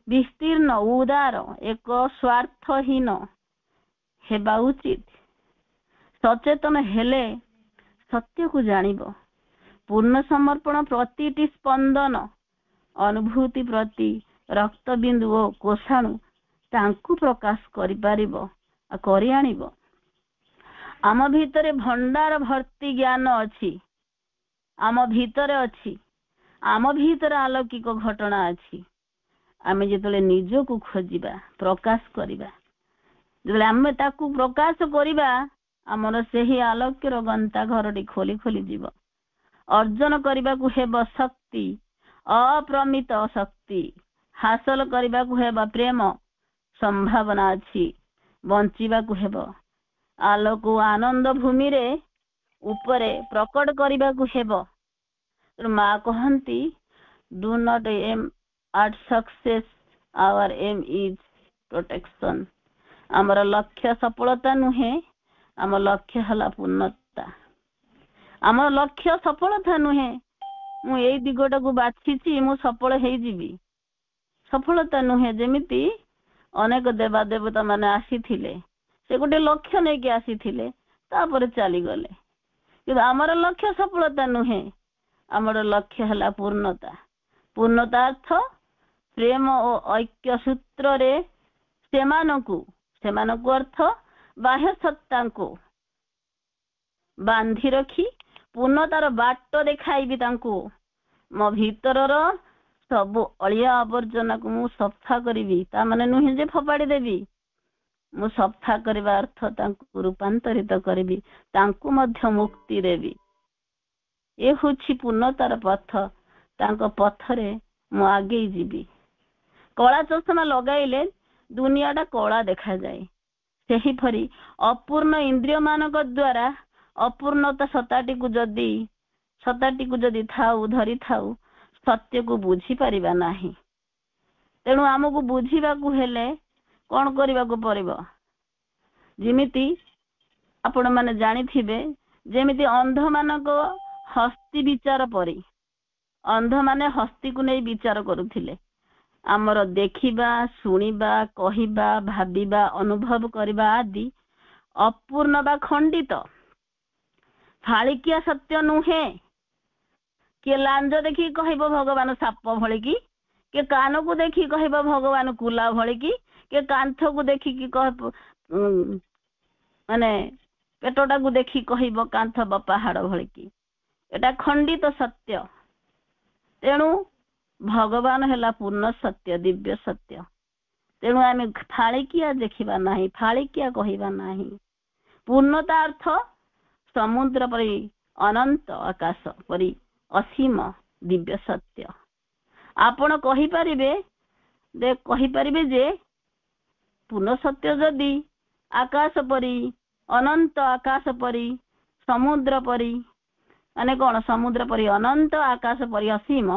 ବିସ୍ତୀର୍ଣ୍ଣ, ଉଦାର, ଏକ ସ୍ୱାର୍ଥହୀନ ହେବା ଉଚିତ। ସଚେତନ ହେଲେ ସତ୍ୟକୁ ଜାଣିବ। ପୂର୍ଣ୍ଣ ସମର୍ପଣ ପ୍ରତିଟି ସ୍ପନ୍ଦନ ଅନୁଭୂତି ପ୍ରତି ରକ୍ତ ବିନ୍ଦୁ ଓ କୋଷାଣୁ ତାଙ୍କୁ ପ୍ରକାଶ କରିପାରିବ କରି ଆଣିବ। ଆମ ଭିତରେ ଭଣ୍ଡାର ଭର୍ତ୍ତି ଜ୍ଞାନ ଅଛି, ଆମ ଭିତରେ ଅଛି, ଆମ ଭିତରେ ଆଲୌକିକ ଘଟଣା ଅଛି। ଆମେ ଯେତେବେଳେ ନିଜକୁ ଖୋଜିବା, ପ୍ରକାଶ କରିବା, ଯେତେବେଳେ ଆମେ ତାକୁ ପ୍ରକାଶ କରିବା, ଆମର ସେହି ଆଲୋକ୍ୟର ଗନ୍ତା ଘରଟି ଖୋଲି ଖୋଲି ଯିବ। ଅର୍ଜନ କରିବାକୁ ହେବ ଶକ୍ତି, ଅପ୍ରମିତ ଶକ୍ତି ହାସଲ କରିବାକୁ ହେବ ପ୍ରେମ, ସମ୍ଭାବନା ଅଛି, ବଞ୍ଚିବାକୁ ହେବ ଆଲୋକ ଆନନ୍ଦ ଭୂମିରେ ଉପରେ ପ୍ରକଟ କରିବାକୁ ହେବ। ମା କହନ୍ତି, do not aim at success, our aim is protection. ଆମର ଲକ୍ଷ୍ୟ ସଫଳତା ନୁହେଁ, ଆମ ଲକ୍ଷ୍ୟ ହେଲା ପୂର୍ଣ୍ଣତା। ଆମର ଲକ୍ଷ୍ୟ ସଫଳତା ନୁହେଁ, ମୁଁ ଏଇ ଦିଗଟାକୁ ବାଛିଛି, ମୁଁ ସଫଳ ହେଇଯିବି, ସଫଳତା ନୁହେଁ। ଯେମିତି ଅନେକ ଦେବାଦେବତା ମାନେ ଆସିଥିଲେ, ସେ ଗୋଟେ ଲକ୍ଷ୍ୟ ନେଇକି ଆସିଥିଲେ, ତାପରେ ଚାଲିଗଲେ। କିନ୍ତୁ ଆମର ଲକ୍ଷ୍ୟ ସଫଳତା ନୁହେଁ, ଆମର ଲକ୍ଷ୍ୟ ହେଲା ପୂର୍ଣ୍ଣତା। ପୂର୍ଣ୍ଣତା ଅର୍ଥ ପ୍ରେମ ଓ ଐକ୍ୟ ସୂତ୍ରରେ ସେମାନଙ୍କୁ ଅର୍ଥ ବାହ୍ୟ ସତ୍ତାଙ୍କୁ ବାନ୍ଧି ରଖି ପୂର୍ଣ୍ଣତାର ବାଟ ଦେଖାଇବି ତାଙ୍କୁ। ମୋ ଭିତରର ସବୁ ଅଳିଆ ଆବର୍ଜନାକୁ ମୁଁ ସଫା କରିବି। ତା ମାନେ ନୁହେଁ ଯେ ଫୋପାଡ଼ି ଦେବି, ମୁଁ ସଫା କରିବା ଅର୍ଥ ତାଙ୍କୁ ରୂପାନ୍ତରିତ କରିବି, ତାଙ୍କୁ ମଧ୍ୟ ମୁକ୍ତି ଦେବି। ଏ ହେଉଛି ପୂର୍ଣ୍ଣତାର ପଥ। ତାଙ୍କ ପଥରେ ମୁଁ ଆଗେଇ ଯିବି। କଳା ଚଷମା ଲଗାଇଲେ ଦୁନିଆଟା କଳା ଦେଖାଯାଏ। ସେହିପରି ଅପୂର୍ଣ୍ଣ ଇନ୍ଦ୍ରିୟ ମାନଙ୍କ ଦ୍ୱାରା ଅପୂର୍ଣ୍ଣତା ସତ୍ତାଟିକୁ ଯଦି ଧରିଥାଉ, ସତ୍ୟକୁ ବୁଝିପାରିବା ନାହିଁ। ତେଣୁ ଆମକୁ ବୁଝିବାକୁ ହେଲେ କଣ କରିବାକୁ ପଡ଼ିବ? ଯେମିତି ଆପଣ ମାନେ ଜାଣିଥିବେ, ଯେମିତି ଅନ୍ଧମାନଙ୍କ ହସ୍ତି ବିଚାର ପରି, ଅନ୍ଧମାନେ ହସ୍ତିକୁ ନେଇ ବିଚାର କରୁଥିଲେ। ଆମର ଦେଖିବା, ଶୁଣିବା, କହିବା, ଭାବିବା, ଅନୁଭବ କରିବା ଆଦି ଅପୂର୍ଣ୍ଣ ବା ଖଣ୍ଡିତ, ଫାଳିକିଆ ସତ୍ୟ ନୁହେଁ। କିଏ ଲାଞ୍ଜ ଦେଖିକି କହିବ ଭଗବାନ ସାପ ଭଳିକି, କିଏ କାନକୁ ଦେଖିକି କହିବ ଭଗବାନ କୁଲା ଭଳିକି, କିଏ କାନ୍ଥକୁ ଦେଖିକି ମାନେ ପେଟଟାକୁ ଦେଖିକି କହିବ କାନ୍ଥ ବା ପାହାଡ ଭଳିକି। ଏଟା ଖଣ୍ଡିତ ସତ୍ୟ। ତେଣୁ ଭଗବାନ ହେଲା ପୂର୍ଣ୍ଣ ସତ୍ୟ, ଦିବ୍ୟ ସତ୍ୟ। ତେଣୁ ଆମେ ଫାଳିକିଆ ଦେଖିବା ନାହିଁ, ଫାଳିକିଆ କହିବା ନାହିଁ। ପୂର୍ଣ୍ଣତା ଅର୍ଥ ସମୁଦ୍ର ପରି ଅନନ୍ତ, ଆକାଶ ପରି ଅସୀମ ଦିବ୍ୟ ସତ୍ୟ। ଆପଣ କହିପାରିବେ ଯେ ପୂର୍ଣ୍ଣ ସତ୍ୟ ଯଦି ଆକାଶ ପରି, ଅନନ୍ତ ଆକାଶ ପରି, ସମୁଦ୍ର ପରି, ମାନେ କଣ? ସମୁଦ୍ର ପରି ଅନନ୍ତ, ଆକାଶ ପରି ଅସୀମ,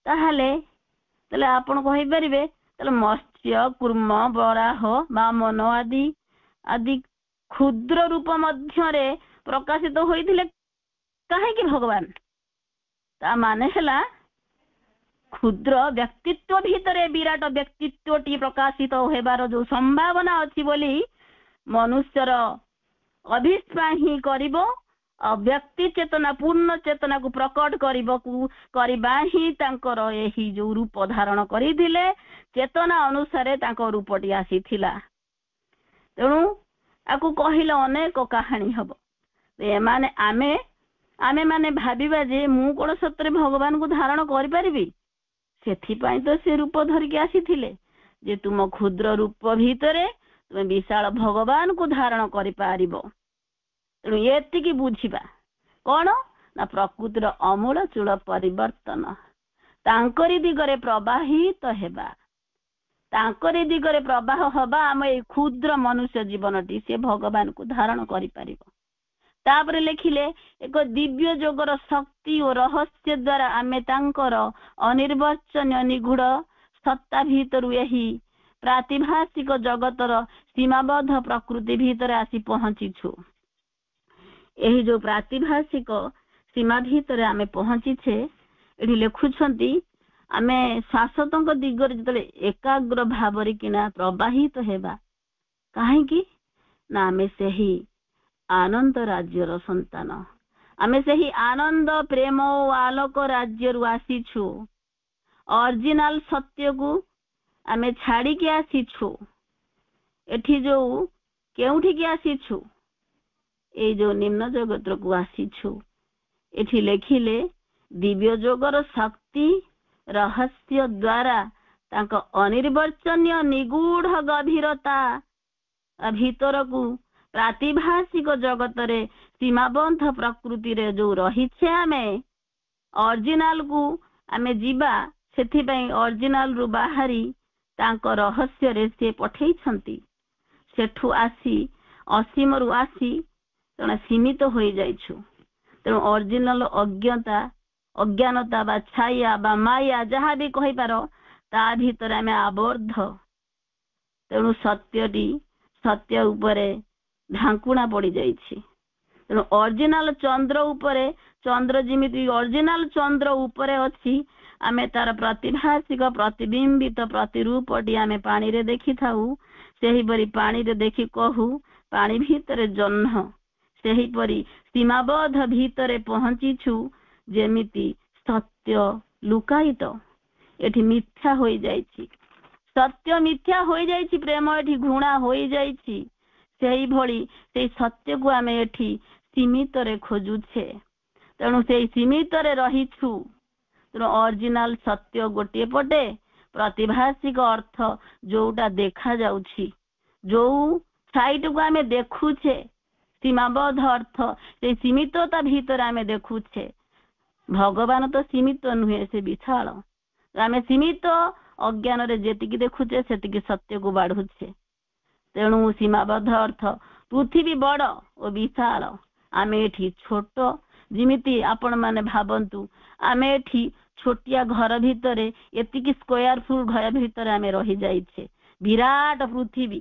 ତାହେଲେ ଆପଣ କହିପାରିବେ ତାହେଲେ ମତ୍ସ୍ୟ, କୁର୍ମ, ବରାହ, ବାମନ ଆଦି କ୍ଷୁଦ୍ର ରୂପ ମଧ୍ୟରେ ପ୍ରକାଶିତ ହୋଇଥିଲେ କାହିଁକି ଭଗବାନ? ତା ମାନେ ହେଲା କ୍ଷୁଦ୍ର ବ୍ୟକ୍ତିତ୍ୱ ଭିତରେ ବିରାଟ ବ୍ୟକ୍ତିତ୍ୱଟି ପ୍ରକାଶିତ ହେବାର ଯୋଉ ସମ୍ଭାବନା ଅଛି ବୋଲି ମନୁଷ୍ୟର ଅଭିପ୍ରାୟ ହିଁ କରିବ। ବ୍ୟକ୍ତି ଚେତନା, ପୂର୍ଣ୍ଣ ଚେତନାକୁ ପ୍ରକଟ କରିବା ହିଁ ତାଙ୍କର ଏହି ଯୋଉ ରୂପ ଧାରଣ କରିଥିଲେ, ଚେତନା ଅନୁସାରେ ତାଙ୍କ ରୂପଟି ଆସିଥିଲା। ତେଣୁ ଆକୁ କହିଲେ ଅନେକ କାହାଣୀ ହବ। ଆମେ ମାନେ ଭାବିବା ଯେ ମୁଁ କଣ ସତରେ ଭଗବାନଙ୍କୁ ଧାରଣ କରିପାରିବି? ସେଥିପାଇଁ ତ ସେ ରୂପ ଧରିକି ଆସିଥିଲେ, ଯେ ତୁମ କ୍ଷୁଦ୍ର ରୂପ ଭିତରେ ତୁମେ ବିଶାଳ ଭଗବାନଙ୍କୁ ଧାରଣ କରିପାରିବ। ତେଣୁ ଏତିକି ବୁଝିବା କଣ ନା ପ୍ରକୃତିର ଅମୂଳ ଚୂଳ ପରିବର୍ତ୍ତନ, ତାଙ୍କରି ଦିଗରେ ପ୍ରବାହିତ ହେବା, ତାଙ୍କରି ଦିଗରେ ପ୍ରବାହ ହବା। ଆମ ଏଇ କ୍ଷୁଦ୍ର ମନୁଷ୍ୟ ଜୀବନଟି ସେ ଭଗବାନଙ୍କୁ ଧାରଣ କରିପାରିବ। ତାପରେ ଲେଖିଲେ, ଏକ ଦିବ୍ୟ ଯୋଗର ଶକ୍ତି ଓ ରହସ୍ୟ ଦ୍ୱାରା ଆମେ ତାଙ୍କର ଅନିର୍ବଚନୀୟ ନିଗୂଢ ସତ୍ତା ଭିତରୁ ଏହି ପ୍ରାତିଭାସିକ ଜଗତର ସୀମାବଦ୍ଧ ପ୍ରକୃତି ଭିତରେ ଆସି ପହଞ୍ଚିଛୁ। ଏହି ଯୋଉ ପ୍ରାତିଭାସିକ ସୀମା ଭିତରେ ଆମେ ପହଞ୍ଚିଛେ, ଏଠି ଲେଖୁଛନ୍ତି ଆମେ ଶାଶ୍ୱତଙ୍କ ଦିଗରେ ଯେତେବେଳେ ଏକାଗ୍ର ଭାବରେ କିନା ପ୍ରବାହିତ ହେବା, କାହିଁକି ନା ଆମେ ସେହି ଆନନ୍ଦ ରାଜ୍ୟର ସନ୍ତାନ। ଆମେ ସେହି ଆନନ୍ଦ, ପ୍ରେମ ଓ ଆଲୋକ ରାଜ୍ୟରୁ ଆସିଛୁ। ଅରିଜିନାଲ ସତ୍ୟକୁ ଆମେ ଛାଡ଼ିକି ଆସିଛୁ। ଏଠି ଯୋଉ କେଉଁଠିକି ଆସିଛୁ? ଏଇ ଯୋଉ ନିମ୍ନ ଜଗତକୁ ଆସିଛୁ। ଏଠି ଲେଖିଲେ ଦିବ୍ୟ ଯୋଗର ଶକ୍ତି ରହସ୍ୟ ଦ୍ୱାରା ତାଙ୍କ ଅନିର୍ବଚନୀୟ ନିଗୂଢ଼ ଗଭୀରତା ଭିତରକୁ ପ୍ରାତିଭାସିକ ଜଗତରେ ସୀମାବଦ୍ଧ ପ୍ରକୃତିରେ ଯୋଉ ରହିଛେ ଆମେ ଅରିଜିନାଲକୁ ଆମେ ଯିବା। ସେଥିପାଇଁ ଅରିଜିନାଲରୁ ବାହାରି ତାଙ୍କ ରହସ୍ୟରେ ସେ ପଠେଇଛନ୍ତି। ସେଠୁ ଆସି ଅସୀମରୁ ଆସି ତେଣୁ ସୀମିତ ହୋଇଯାଇଛୁ। ତେଣୁ ଅରିଜିନାଲ ଅଜ୍ଞାନତା ବା ଛାୟା ବା ମାୟା ଯାହା ବି କହିପାର ତା ଭିତରେ ଆମେ ଆବଦ୍ଧ। ତେଣୁ ସତ୍ୟ ଉପରେ ଢାଙ୍କୁଣା ପଡ଼ିଯାଇଛି। ତେଣୁ ଅରିଜିନାଲ ଚନ୍ଦ୍ର ଉପରେ, ଚନ୍ଦ୍ର ଯେମିତି ଅରିଜିନାଲ ଚନ୍ଦ୍ର ଉପରେ ଅଛି, ଆମେ ତାର ପ୍ରତିଭାସିକ ପ୍ରତିବିମ୍ବିତ ପ୍ରତିରୂପଟି ଆମେ ପାଣିରେ ଦେଖିଥାଉ। ସେହିପରି ପାଣିରେ ଦେଖି କହୁ ପାଣି ଭିତରେ ଜହ୍ନ। ସେହିପରି ସୀମାବଦ୍ଧ ଭିତରେ ପହଞ୍ଚିଛୁ। ଯେମିତି ସତ୍ୟ ଲୁକାୟିତ ଏଠି ମିଥ୍ୟା ହୋଇଯାଇଛି, ସତ୍ୟ ମିଥ୍ୟା ହୋଇଯାଇଛି, ପ୍ରେମ ଏଠି ଘୃଣା ହୋଇଯାଇଛି। ସେଇଭଳି ସେଇ ସତ୍ୟକୁ ଆମେ ଏଠି ସୀମିତରେ ଖୋଜୁଛେ। ତେଣୁ ସେଇ ସୀମିତରେ ରହିଛୁ। ତେଣୁ ଅରିଜିନାଲ ସତ୍ୟ ଗୋଟିଏ ପଟେ, ପ୍ରତିଭାସିକ ଅର୍ଥ ଯୋଉଟା ଦେଖାଯାଉଛି, ଯୋଉ ସାଇଟକୁ ଆମେ ଦେଖୁଛେ, ସୀମାବଦ୍ଧ ଅର୍ଥ ସେଇ ସୀମିତତା ଭିତରେ ଆମେ ଦେଖୁଛେ। ଭଗବାନ ତ ସୀମିତ ନୁହେଁ, ସେ ବିଶାଳ। ଆମେ ସୀମିତ ଅଜ୍ଞାନରେ ଯେତିକି ଦେଖୁଛେ ସେତିକି ସତ୍ୟକୁ ବାଢୁଛେ। ତେଣୁ ସୀମାବଦ୍ଧ ଅର୍ଥ ପୃଥିବୀ ବଡ଼ ଓ ବିଶାଳ, ଆମେ ଏଠି ଛୋଟ। ଯେମିତି ଆପଣ ମାନେ ଭାବନ୍ତୁ, ଆମେ ଏଠି ଛୋଟିଆ ଘର ଭିତରେ, ଏତିକି ସ୍କୋୟାର ଫୁଟ ଘର ଭିତରେ ଆମେ ରହିଯାଇଛେ। ବିରାଟ ପୃଥିବୀ,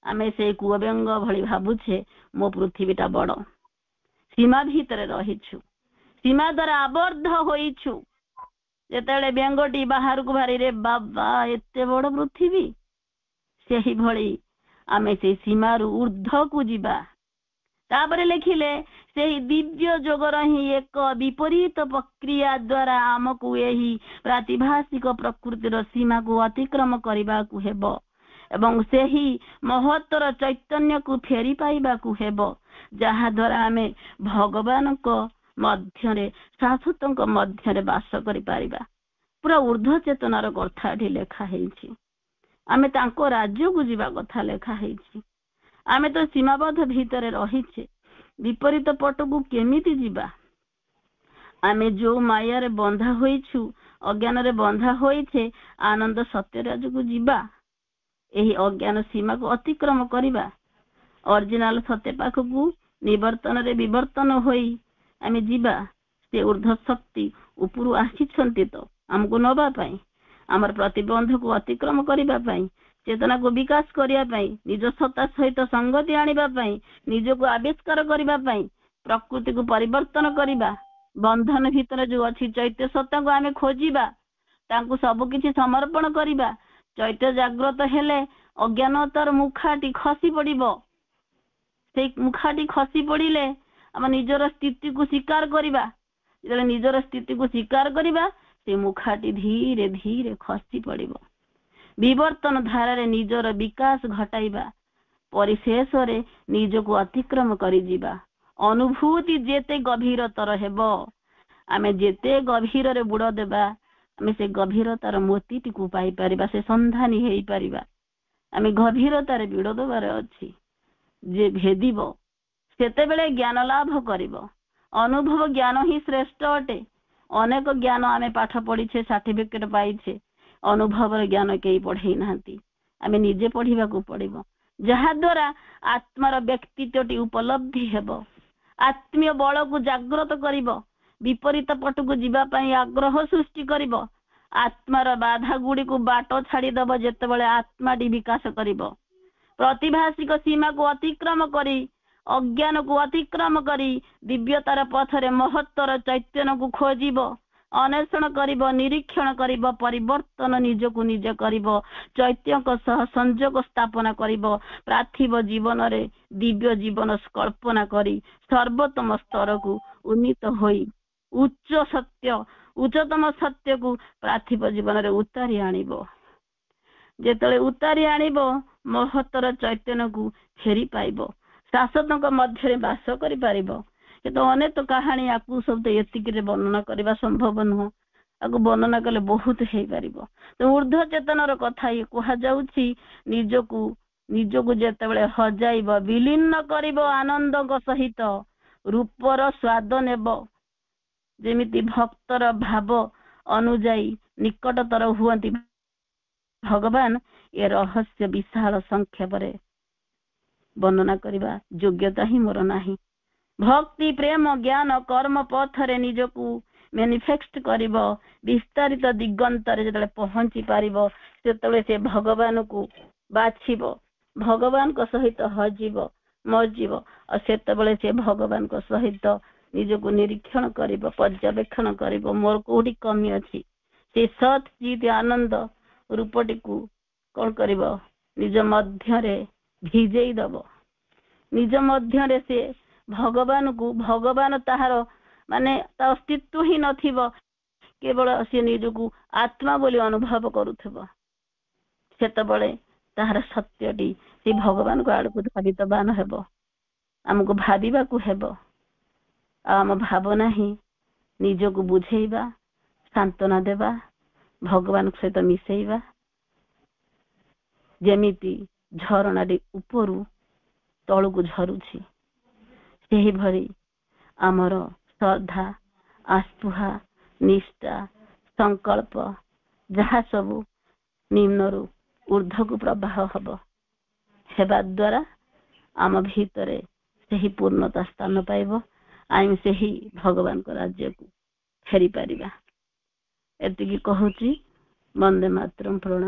ଆମେ ସେଇ କୂଅବେଙ୍ଗ ଭଳି ଭାବୁଛେ ମୋ ପୃଥିବୀଟା ବଡ଼। ସୀମା ଭିତରେ ରହିଛୁ, ସୀମା ଦ୍ୱାରା ଆବଦ୍ଧ ହୋଇଛୁ। ଯେତେବେଳେ ବେଙ୍ଗଟି ବାହାରକୁ ବାହାରିରେ ବାବା ଏତେ ବଡ଼ ପୃଥିବୀ, ସେହିଭଳି ଆମେ ସେଇ ସୀମାରୁ ଊର୍ଦ୍ଧ୍ୱକୁ ଯିବା। ତାପରେ ଲେଖିଲେ ସେହି ଦିବ୍ୟ ଯୋଗର ହିଁ ଏକ ବିପରୀତ ପ୍ରକ୍ରିୟା ଦ୍ୱାରା ଆମକୁ ଏହି ପ୍ରାତିଭାସିକ ପ୍ରକୃତିର ସୀମାକୁ ଅତିକ୍ରମ କରିବାକୁ ହେବ ଏବଂ ସେହି ମହତ୍ତର ଚୈତନ୍ୟକୁ ଫେରି ପାଇବାକୁ ହେବ, ଯାହା ଦ୍ୱାରା ଆମେ ଭଗବାନଙ୍କ ମଧ୍ୟରେ, ଶାଶ୍ୱତଙ୍କ ମଧ୍ୟରେ ବାସ କରିପାରିବା। ପୁରା ଊର୍ଦ୍ଧ୍ୱ ଚେତନାର କଥା ଏଠି ଲେଖା ହେଇଛି। ଆମେ ତାଙ୍କ ରାଜ୍ୟକୁ ଯିବା କଥା ଲେଖା ହେଇଛି। ଆମେ ତ ସୀମାବଦ୍ଧ ଭିତରେ ରହିଛେ, ବିପରୀତ ପଟକୁ କେମିତି ଯିବା? ଆମେ ଯୋଉ ମାୟାରେ ବନ୍ଧା ହୋଇଛୁ, ଅଜ୍ଞାନରେ ବନ୍ଧା ହୋଇଛେ, ଆନନ୍ଦ ସତ୍ୟ ରାଜ୍ୟକୁ ଯିବା। ଏହି ଅଜ୍ଞାନ ସୀମାକୁ ଅତିକ୍ରମ କରିବା, ଅରିଜିନାଲ ସତ୍ୟ ପାଖକୁ ନିବର୍ତ୍ତନରେ ବିବର୍ତ୍ତନ ହୋଇ ଆମେ ଯିବା। ସେ ଊର୍ଦ୍ଧ୍ୱ ଶକ୍ତି ଉପରୁ ଆସିଛନ୍ତି ତ ଆମକୁ ନବା ପାଇଁ, ଆମର ପ୍ରତିବନ୍ଧକୁ ଅତିକ୍ରମ କରିବା ପାଇଁ, ଚେତନାକୁ ବିକାଶ କରିବା ପାଇଁ, ନିଜ ସତ୍ତା ସହିତ ସଂଗତି ଆଣିବା ପାଇଁ, ନିଜକୁ ଆବିଷ୍କାର କରିବା ପାଇଁ, ପ୍ରକୃତିକୁ ପରିବର୍ତ୍ତନ କରିବା। ବନ୍ଧନ ଭିତରେ ଯୋଉ ଅଛି ଚୈତ୍ୟ ସତ୍ତାକୁ ଆମେ ଖୋଜିବା, ତାଙ୍କୁ ସବୁ କିଛି ସମର୍ପଣ କରିବା। ଚୈତ୍ୟ ଜାଗ୍ରତ ହେଲେ ଅଜ୍ଞାନତାର ମୁଖାଟି ଖସି ପଡ଼ିବ। ସେଇ ମୁଖାଟି ଖସି ପଡ଼ିଲେ ଆମ ନିଜର ସ୍ଥିତିକୁ ସ୍ୱୀକାର କରିବା। ଯେତେବେଳେ ନିଜର ସ୍ଥିତିକୁ ସ୍ୱୀକାର କରିବା, ସେ ମୁଖାଟି ଧୀରେ ଧୀରେ ଖସି ପଡ଼ିବ। ବିବର୍ତ୍ତନ ଧାରାରେ ନିଜର ବିକାଶ ଘଟାଇବା, ପରିଶେଷରେ ନିଜକୁ ଅତିକ୍ରମ କରିଯିବା। ଅନୁଭୂତି ଯେତେ ଗଭୀରତର ହେବ, ଆମେ ଯେତେ ଗଭୀରରେ ବୁଡ଼ ଦେବା, ଆମେ ସେ ଗଭୀରତାର ମୋତିଟିକୁ ପାଇପାରିବା, ସେ ସନ୍ଧାନୀ ହେଇପାରିବା। ଆମେ ଗଭୀରତାରେ ବୁଡ଼ ଦେବାର ଅଛି। ଯେ ଭେଦିବ ସେତେବେଳେ ଜ୍ଞାନ ଲାଭ କରିବ। ଅନୁଭବ ଜ୍ଞାନ ହିଁ ଶ୍ରେଷ୍ଠ ଅଟେ। ଅନେକ ଜ୍ଞାନ ଆମେ ପାଠ ପଢିଛେ, ସାର୍ଟିଫିକେଟ ପାଇଛେ, ଅନୁଭବର ଜ୍ଞାନ କେହି ପଢେଇ ନାହାନ୍ତି। ଆମେ ନିଜେ ପଢିବାକୁ ପଡିବ, ଯାହା ଦ୍ୱାରା ଆତ୍ମାର ବ୍ୟକ୍ତିତ୍ୱଟି ଉପଲବ୍ଧି ହେବ, ଆତ୍ମୀୟ ବଳକୁ ଜାଗ୍ରତ କରିବ, ବିପରୀତ ପଟକୁ ଯିବା ପାଇଁ ଆଗ୍ରହ ସୃଷ୍ଟି କରିବ। ଆତ୍ମାର ବାଧା ଗୁଡ଼ିକୁ ବାଟ ଛାଡ଼ିଦେବ ଯେତେବେଳେ ଆତ୍ମାଟି ବିକାଶ କରିବ। ପ୍ରତିଭାସିକ ସୀମାକୁ ଅତିକ୍ରମ କରି, ଅଜ୍ଞାନକୁ ଅତିକ୍ରମ କରି ଦିବ୍ୟତାର ପଥରେ ମହତ୍ତର ଚୈତନ୍ୟକୁ ଖୋଜିବ, ଅନ୍ୱେଷଣ କରିବ, ନିରୀକ୍ଷଣ କରିବ, ପରିବର୍ତ୍ତନ ନିଜକୁ ନିଜେ କରିବ, ଚୈତ୍ୟଙ୍କ ସହ ସଂଯୋଗ ସ୍ଥାପନ କରିବ। ପାର୍ଥିବ ଜୀବନରେ ଦିବ୍ୟ ଜୀବନ କଳ୍ପନା କରି ସର୍ବୋତ୍ତମ ସ୍ତରକୁ ଉନ୍ନୀତ ହୋଇ ଉଚ୍ଚ ସତ୍ୟ ଉଚ୍ଚତମ ସତ୍ୟକୁ ପାର୍ଥିବ ଜୀବନରେ ଉତାରି ଆଣିବ। ଯେତେବେଳେ ଉତାରି ଆଣିବ ମହତ୍ତର ଚୈତନ୍ୟକୁ ଫେରି ପାଇବ, ଶାଶ୍ୱତଙ୍କ ମଧ୍ୟରେ ବାସ କରିପାରିବ। କିନ୍ତୁ ଅନେକ କାହାଣୀ ଆକୁ ସବୁ ଏତିକିରେ ବର୍ଣ୍ଣନା କରିବା ସମ୍ଭବ ନୁହଁ। ଆକୁ ବର୍ଣ୍ଣନା କଲେ ବହୁତ ହେଇପାରିବ। ତ ଊର୍ଦ୍ଧ୍ୱ ଚେତନର କଥା ଇଏ କୁହାଯାଉଛି, ନିଜକୁ ଯେତେବେଳେ ହଜାଇବ, ବିଲୀନ କରିବ ଆନନ୍ଦଙ୍କ ସହିତ, ରୂପର ସ୍ୱାଦ ନେବ, ଯେମିତି ଭକ୍ତର ଭାବ ଅନୁଯାୟୀ ନିକଟତର ହୁଅନ୍ତି ଭଗବାନ। ଏ ରହସ୍ୟ ବିଶାଳ ସଂକ୍ଷେପରେ ବର୍ଣ୍ଣନା କରିବା ଯୋଗ୍ୟତା ହିଁ ମୋର ନାହିଁ। ଭକ୍ତି, ପ୍ରେମ, ଜ୍ଞାନ, କର୍ମ ପଥରେ ନିଜକୁ ମ୍ୟାନିଫେଷ୍ଟ କରିବ, ବିସ୍ତାରିତ ଦିଗନ୍ତରେ ଯେତେବେଳେ ପହଞ୍ଚି ପାରିବ, ସେତେବେଳେ ସେ ଭଗବାନକୁ ବାଛିବ, ଭଗବାନଙ୍କ ସହିତ ହଜିବ, ମଜିବ। ଆଉ ସେତେବେଳେ ସେ ଭଗବାନଙ୍କ ସହିତ ନିଜକୁ ନିରୀକ୍ଷଣ କରିବ, ପର୍ଯ୍ୟବେକ୍ଷଣ କରିବ, ମୋର କୋଉଠି କମି ଅଛି। ସେ ସତ୍ ଚିତ୍ ଆନନ୍ଦ ରୂପଟିକୁ କଣ କରିବ, ନିଜ ମଧ୍ୟରେ ଭିଜେଇ ଦବ। ନିଜ ମଧ୍ୟରେ ସେ ଭଗବାନ ତାହାର ମାନେ ତା ଅସ୍ତିତ୍ୱ ହିଁ ନଥିବ, କେବଳ ସେ ନିଜକୁ ଆତ୍ମା ବୋଲି ଅନୁଭବ କରୁଥିବ। ସେତେବେଳେ ତାହାର ସତ୍ୟଟି ସେ ଭଗବାନଙ୍କ ଆଡକୁ ଧାବିତବାନ ହେବ। ଆମକୁ ଭାବିବାକୁ ହେବ, ଆଉ ଆମ ଭାବନା ହିଁ ନିଜକୁ ବୁଝେଇବା, ସାନ୍ତ୍ୱନା ଦେବା, ଭଗବାନଙ୍କ ସହିତ ମିଶେଇବା। ଯେମିତି ଝରଣାଟି ଉପରୁ ତଳକୁ ଝରୁଛି, ସେହିଭଳି ଆମର ଶ୍ରଦ୍ଧା, ଆସ୍ପୃହା, ନିଷ୍ଠା, ସଂକଳ୍ପ ଯାହା ସବୁ ନିମ୍ନରୁ ଊର୍ଦ୍ଧ୍ୱକୁ ପ୍ରବାହ ହେବା ଦ୍ୱାରା ଆମ ଭିତରେ ସେହି ପୂର୍ଣ୍ଣତା ସ୍ଥାନ ପାଇବ। ଆମେ ସେହି ଭଗବାନଙ୍କ ରାଜ୍ୟକୁ ଫେରି ପାରିବା। ଏତିକି କହୁଛି। ବନ୍ଦେ ମାତରମ୍। ପ୍ରଣାମ।